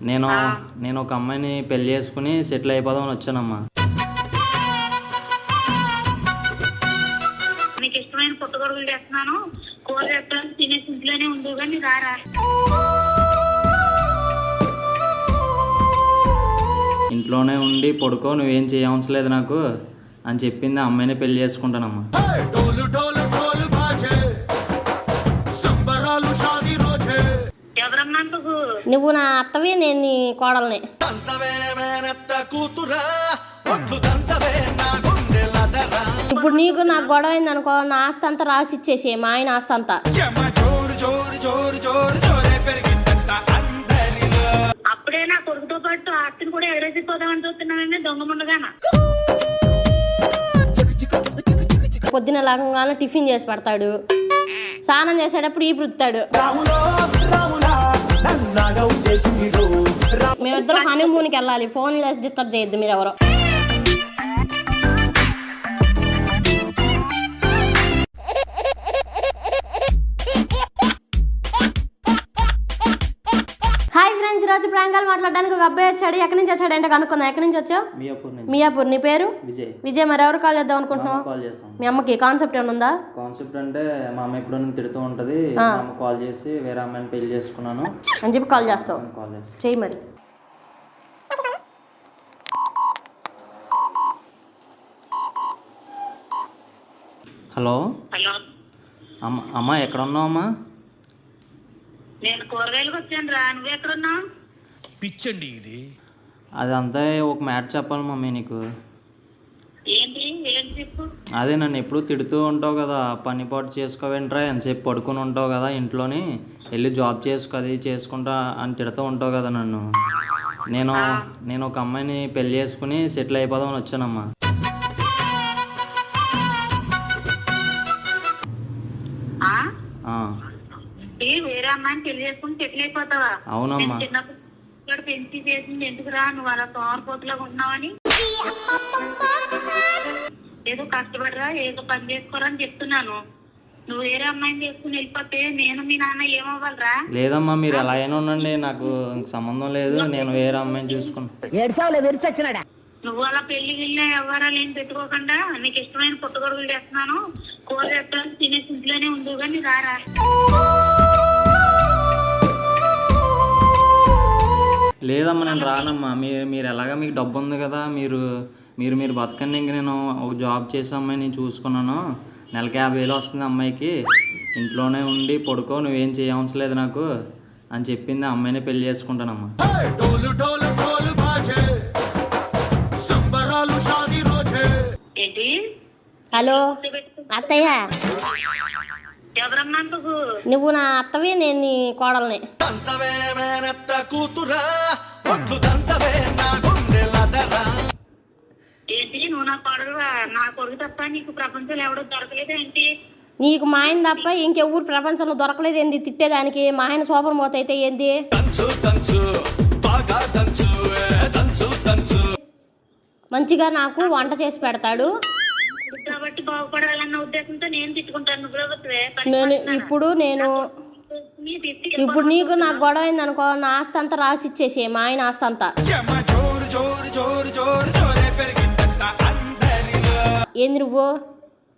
నేను నేను ఒక అమ్మాయిని పెళ్లి చేసుకుని సెటిల్ అయిపోదామని వచ్చానమ్మా. నీకు ఇష్టమైన పుట్టగొడుగులు చేస్తున్నాను, కూర చేస్తాను, తినేసి ఇంట్లోనే ఉండు కానీ రారా. ఇంట్లోనే ఉండి పడుకో, నువ్వేం చేయవసరం లేదు నాకు అని చెప్పింది. ఆ అమ్మాయిని పెళ్లి చేసుకుంటానమ్మా. ఎవరమ్మా నువ్వు? నువ్వు నా అత్తవి, నేను నీ కోడల్ని. ఇప్పుడు నీకు నాకు గొడవ అయింది అనుకో, నా ఆస్తి అంతా రాసి ఇచ్చేసి, మా ఆయన ఆస్తి అంతా. అప్పుడే నా కొడుకుతో పాటు ఆస్తిని కూడా ఎగరేసిపోదామని చూస్తున్నామే దొంగముండగాన. పొద్దున లాగానే టిఫిన్ చేసి పెడతాడు, స్నానం చేసేటప్పుడు ఈ పుడతాడు. మేమిద్దరం హనీమూన్కి వెళ్ళాలి, ఫోన్ డిస్టర్బ్ చేయొద్దు మీరు ఎవరో. హాయ్ ఫ్రెండ్స్, ఈరోజు ప్రాంకాలు మాట్లాడడానికి ఒక అబ్బాయి వచ్చాడు. ఎక్కడి నుంచి వచ్చాడు అంటే కనుక్కుందాం. ఎక్కడి నుంచి వచ్చావు? మియాపూర్. నీ పేరు? విజయ్. మరి ఎవరు కాల్ చేద్దాం అనుకుంటున్నావు? మీ అమ్మకి కాన్సెప్ట్ ఏమైనా ఉందా? కాన్సెప్ట్ అంటే మా అమ్మ ఎప్పుడో తిడుతూ ఉంటది, మా అమ్మ కాల్ చేసి వేరే అమ్మాయిని పెళ్లి చేసుకున్నాను అని చెప్పి కాల్ చేస్తావు. చెయ్యి మరి. హలో హలో అమ్మ, ఎక్కడ ఉన్నావు అమ్మా? నేను కూరగాయలకు వచ్చాను రా, నువ్వు ఎక్కడున్నావు? పిచ్చండి ఇది. అదంతా ఒక మ్యాటర్ చెప్పాలి మమ్మీ నీకు. ఏంటి చెప్పు. అదే నన్ను ఎప్పుడు తిడుతూ ఉంటావు కదా, పని పాటు చేసుకోవేంట్రా, ఎంతసేపు పడుకుని ఉంటావు కదా ఇంట్లోని, వెళ్ళి జాబ్ చేసుకో, అది చేసుకుంటా అని తిడుతూ ఉంటావు కదా నన్ను. నేను ఒక అమ్మాయిని పెళ్లి చేసుకుని సెటిల్ అయిపోదామని వచ్చానమ్మా. వేరే అమ్మాయిని పెళ్లి చేసుకుని సెటిల్ అయిపోతావా? అవునమ్మా. చిన్నప్పుడు పెంచి చేసింది ఎందుకురా, నువ్వు అలా తోమరపోతులాగా ఉన్నావని. ఏదో కష్టపడరా, ఏదో పని చేసుకోరా అని చెప్తున్నాను. నువ్వు వేరే అమ్మాయిని చేసుకుని వెళ్ళిపోతే నేను మీ నాన్న ఏమవ్వాలరా? లేదమ్మా, మీరు ఎలా అయినా ఉండండి, నాకు సంబంధం లేదు. నేను వేరే అమ్మాయిని చూసుకున్నాను. నువ్వు అలా పెళ్లి గిళ్ళే వ్యవహారాలు ఏం పెట్టుకోకుండా నీకు ఇష్టమైన పుట్టగొడుగులు చేస్తున్నాను, కూర చేస్తాను, తినేసి ఇంట్లోనే ఉండు కానీ రారా. లేదమ్మా, నేను రానమ్మా. మీరు ఎలాగా, మీకు డబ్బు ఉంది కదా, మీరు బతకండి. ఇంక నేను ఒక జాబ్ చేసే అమ్మాయిని చూసుకున్నాను, నెలకి 50,000 వస్తుంది అమ్మాయికి. ఇంట్లోనే ఉండి పడుకో, నువ్వేం చేయవసరం లేదు నాకు అని చెప్పింది. ఆ అమ్మాయిని పెళ్లి చేసుకుంటానమ్మా. ఏంటి? హలో అత్తయ్య. ఎవరమ్మా నువ్వు? నువ్వు నా అత్తవి, నేను నీ కోడల్ని. ఏంటి నువ్వు నా కొడుకు? నా కొడుకు తప్ప నీకు ప్రపంచంలో ఎవడో దొరకలేదు ఏంటి? నీకు మా ఆయన తప్ప ఇంకెవరు ప్రపంచంలో దొరకలేదు ఏంది తిట్టేదానికి? మా ఆయన శోభన మోత అయితే ఏంది? మంచిగా నాకు వంట చేసి పెడతాడు. కాబట్టి బాగుపడాలన్న ఉద్దేశంతో నేను తిట్టుకుంటాను. ఇప్పుడు నీకు నాకు గొడవ అయింది అనుకో, నా ఆస్తి అంతా రాసి ఇచ్చేసి, మా ఆయన ఆస్తి అంతా. ఏంది నువ్వు?